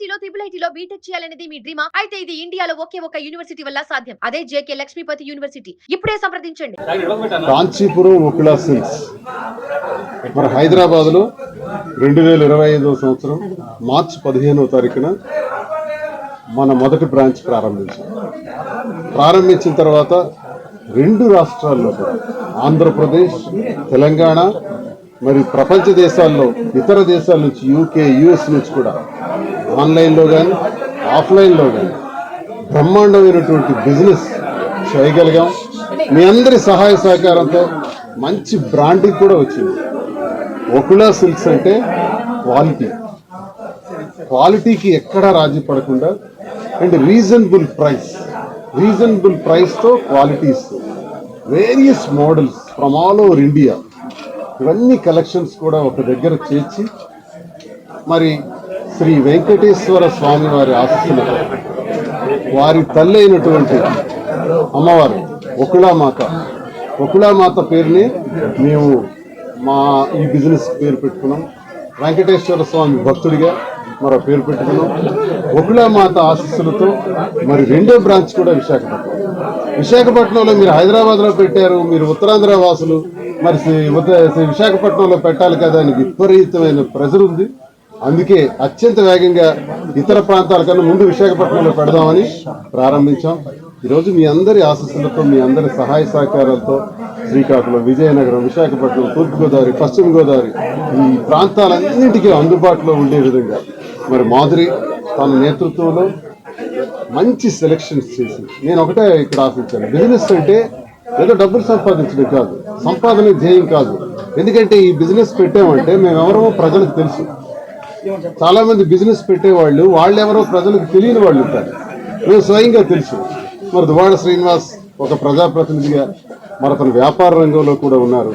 ఐఐటీలో IIITలో BTech చేయాలనేది మీ డ్రీమా? అయితే ఇది ఇండియాలో ఒకే ఒక యూనివర్సిటీ వల్ల సాధ్యం. అదే జేకే లక్ష్మీపతి యూనివర్సిటీ. ఇప్పుడే సంప్రదించండి. కాంచీపురం ఉకిలా సిల్క్స్ మరి హైదరాబాద్లో 2025 సంవత్సరం మార్చి 15వ తారీఖున మన మొదటి బ్రాంచ్ ప్రారంభించిన తర్వాత 2 రాష్ట్రాల్లో కూడా ఆంధ్రప్రదేశ్, తెలంగాణ, మరి ప్రపంచ దేశాల్లో ఇతర దేశాల నుంచి యూకే, యుఎస్ నుంచి కూడా ఆన్లైన్లో కానీ ఆఫ్లైన్లో కానీ బ్రహ్మాండమైనటువంటి బిజినెస్ చేయగలిగాం. మీ అందరి సహాయ సహకారంతో మంచి బ్రాండింగ్ కూడా వచ్చింది. ఉకిలా సిల్క్స్ అంటే క్వాలిటీకి ఎక్కడా రాజీ పడకుండా అండ్ రీజనబుల్ ప్రైస్తో క్వాలిటీ ఇస్తుంది. Various models from all over India, ఇవన్నీ కలెక్షన్స్ కూడా ఒక దగ్గర చేర్చి మరి శ్రీ వెంకటేశ్వర స్వామి వారి ఆశీస్సులతో వారి తల్లి అయినటువంటి అమ్మవారు ఉకిలామాత పేరుని మేము మా ఈ బిజినెస్ పేరు పెట్టుకున్నాం. వెంకటేశ్వర స్వామి భక్తుడిగా మరో పేరు పెట్టుకున్నాం. ఉకిలామాత ఆశీస్సులతో మరి 2వ బ్రాంచ్ కూడా విశాఖపట్నంలో మీరు హైదరాబాద్లో పెట్టారు, మీరు ఉత్తరాంధ్ర వాసులు, మరి విశాఖపట్నంలో పెట్టాలి కదా అని విపరీతమైన ప్రెజర్ ఉంది. అందుకే అత్యంత వేగంగా ఇతర ప్రాంతాల కన్నా ముందు విశాఖపట్నంలో పెడదామని ప్రారంభించాం. ఈరోజు మీ అందరి ఆశీస్సులతో, మీ అందరి సహాయ సహకారాలతో శ్రీకాకుళం, విజయనగరం, విశాఖపట్నం, తూర్పుగోదావరి, పశ్చిమ గోదావరి ఈ ప్రాంతాలన్నింటికీ అందుబాటులో ఉండే విధంగా మరి మాధురి తన నేతృత్వంలో మంచి సెలక్షన్స్ చేసి నేను ఒకటే ఇక్కడ ఆశించాను. బిజినెస్ అంటే ఏదో డబ్బులు సంపాదించడం కాదు, సంపాదన ధ్యేయం కాదు. ఎందుకంటే ఈ బిజినెస్ పెట్టామంటే మేమెవరో ప్రజలకు తెలుసు. చాలా మంది బిజినెస్ పెట్టేవాళ్ళు వాళ్ళెవరో ప్రజలకు తెలియని వాళ్ళు ఉంటారు. మేము స్వయంగా తెలుసు. మరి దువ్వాడ శ్రీనివాస్ ఒక ప్రజాప్రతినిధిగా మరి అతను వ్యాపార రంగంలో కూడా ఉన్నారు.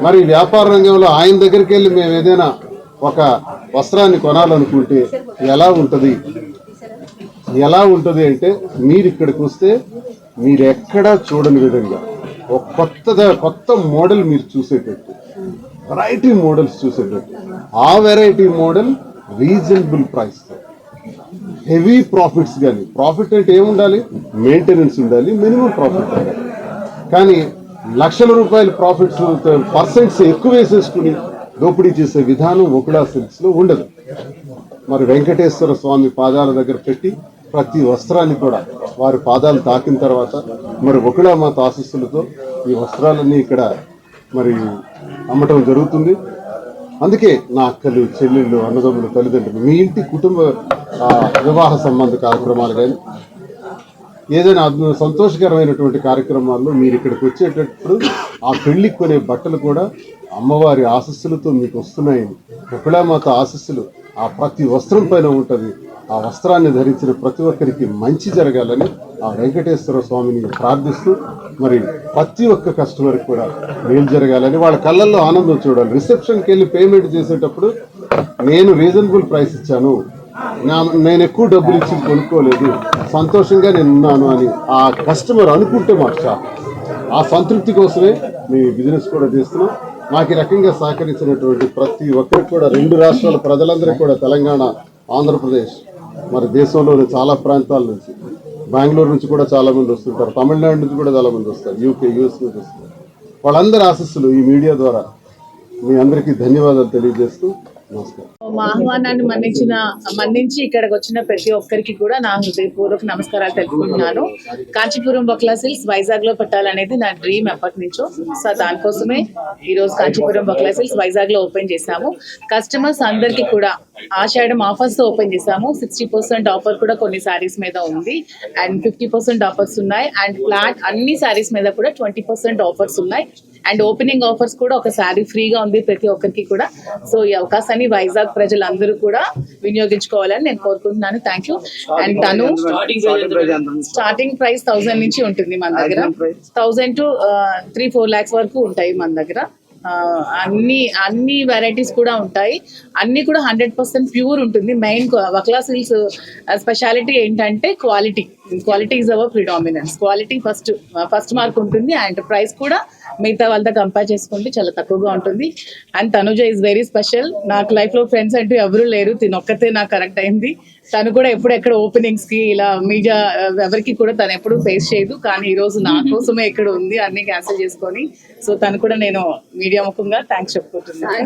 మరి వ్యాపార రంగంలో ఆయన దగ్గరికి వెళ్ళి మేము ఏదైనా ఒక వస్త్రాన్ని కొనాలనుకుంటే ఎలా ఉంటుంది అంటే మీరు ఇక్కడికి వస్తే మీరు ఎక్కడా చూడని విధంగా ఒక కొత్త మోడల్ మీరు చూసేటట్టు, వెరైటీ మోడల్స్ చూసేటట్టు, ఆ variety model reasonable price, heavy profits. కానీ ప్రాఫిట్ అంటే ఏముండాలి? మెయింటెనెన్స్ ఉండాలి, మినిమం ప్రాఫిట్ ఉండాలి. కానీ లక్షల రూపాయల ప్రాఫిట్స్ పర్సెంట్స్ ఎక్కువ వేసేసుకుని దోపిడీ చేసే విధానం ఉకిలా సిల్క్స్లో ఉండదు. మరి వెంకటేశ్వర స్వామి పాదాల దగ్గర పెట్టి ప్రతి వస్త్రాన్ని కూడా వారి పాదాలు తాకిన తర్వాత మరి ఉకిలామాత ఆశీస్సులతో ఈ వస్త్రాలన్నీ ఇక్కడ మరి అమ్మటం జరుగుతుంది. అందుకే నా అక్కలు, చెల్లెళ్ళు, అన్నదమ్ములు, తల్లిదండ్రులు, మీ ఇంటి కుటుంబ వివాహ సంబంధ కార్యక్రమాలు కానీ ఏదైనా సంతోషకరమైనటువంటి కార్యక్రమాల్లో మీరు ఇక్కడికి వచ్చేటప్పుడు ఆ పెళ్లికి కొనే బట్టలు కూడా అమ్మవారి ఆశీస్సులతో మీకు వస్తున్నాయని, ఉకిలామాత ఆశీస్సులు ఆ ప్రతి వస్త్రం పైన ఉంటుంది. ఆ వస్త్రాన్ని ధరించిన ప్రతి ఒక్కరికి మంచి జరగాలని ఆ వెంకటేశ్వర స్వామిని ప్రార్థిస్తూ మరి ప్రతి ఒక్క కస్టమర్కి కూడా మేలు జరగాలని వాళ్ళ కళ్ళల్లో ఆనందం చూడాలి. రిసెప్షన్కి వెళ్ళి పేమెంట్ చేసేటప్పుడు నేను రీజనబుల్ ప్రైస్ ఇచ్చాను, నేను ఎక్కువ డబ్బులు ఇచ్చి కొనుక్కోలేదు, సంతోషంగా నేను ఉన్నాను అని ఆ కస్టమర్ అనుకుంటే మాకు చాలు. ఆ సంతృప్తి కోసమే మేము బిజినెస్ కూడా చేస్తున్నాం. మాకు ఈ రకంగా సహకరించినటువంటి ప్రతి ఒక్కరికి కూడా 2 రాష్ట్రాల ప్రజలందరికీ కూడా, తెలంగాణ, ఆంధ్రప్రదేశ్, మరి దేశంలోని చాలా ప్రాంతాల నుంచి, బెంగళూరు నుంచి కూడా చాలామంది వస్తుంటారు, తమిళనాడు నుంచి కూడా చాలామంది వస్తారు, యూకే, యుఎస్ నుంచి వస్తారు. వాళ్ళందరి ఆశీస్సులు ఈ మీడియా ద్వారా మీ అందరికీ ధన్యవాదాలు తెలియజేస్తూ నమస్కారం. మా ఆహ్వానాన్ని మన్నించి ఇక్కడికి వచ్చిన ప్రతి ఒక్కరికి కూడా నా హృదయపూర్వక నమస్కారాలు తెలుపుకుంటున్నాను. కాంచీపురం ఉకిలా సిల్క్స్ వైజాగ్ లో పెట్టాలనేది నా డ్రీమ్ ఎప్పటి నుంచో. సో దానికోసమే ఈ రోజు కాంచీపురం ఉకిలా సిల్క్స్ వైజాగ్ లో ఓపెన్ చేశాము. కస్టమర్స్ అందరికి కూడా ఆషాఢం ఆఫర్స్ తో ఓపెన్ చేశాము. 60% ఆఫర్ కూడా కొన్ని శారీస్ మీద ఉంది అండ్ 50% ఆఫర్స్ ఉన్నాయి అండ్ ఫ్లాట్ అన్ని శారీస్ మీద కూడా 20% ఆఫర్స్ ఉన్నాయి అండ్ ఓపెనింగ్ ఆఫర్స్ కూడా ఒక శారీ ఫ్రీగా ఉంది ప్రతి ఒక్కరికి కూడా. సో ఈ అవకాశాన్ని వైజాగ్ ప్రజలందరూ కూడా వినియోగించుకోవాలని నేను కోరుకుంటున్నాను. Thank you. అండ్ తను స్టార్టింగ్ ప్రైస్ 1000 నుంచి ఉంటుంది మన దగ్గర. 1000 to 3-4 lakhs వరకు ఉంటాయి మన దగ్గర. అన్ని వెరైటీస్ కూడా ఉంటాయి. అన్ని కూడా 100% ప్యూర్ ఉంటుంది. మెయిన్ ఉకిలా సిల్క్స్ స్పెషాలిటీ ఏంటంటే quality. Quality is our predominance. Quality first mark ఉంటుంది అండ్ ప్రైస్ కూడా మిగతా వాళ్ళతో కంపేర్ చేసుకుంటే చాలా తక్కువగా ఉంటుంది. And Tanuja is very special. నాకు లైఫ్ లో ఫ్రెండ్స్ అంటూ ఎవరూ లేరు, తినొక్కతే నాకు కరెక్ట్ అయింది. తను కూడా ఎక్కడ ఓపెనింగ్స్ కి ఇలా మీడియా ఎవరికి కూడా తను ఎప్పుడు ఫేస్ చేయదు, కానీ ఈ రోజు నా కోసమే ఇక్కడ ఉంది అన్ని క్యాన్సిల్ చేసుకొని. సో తను కూడా నేను మీడియా ముఖంగా థ్యాంక్స్ చెప్పుకుంటున్నాను.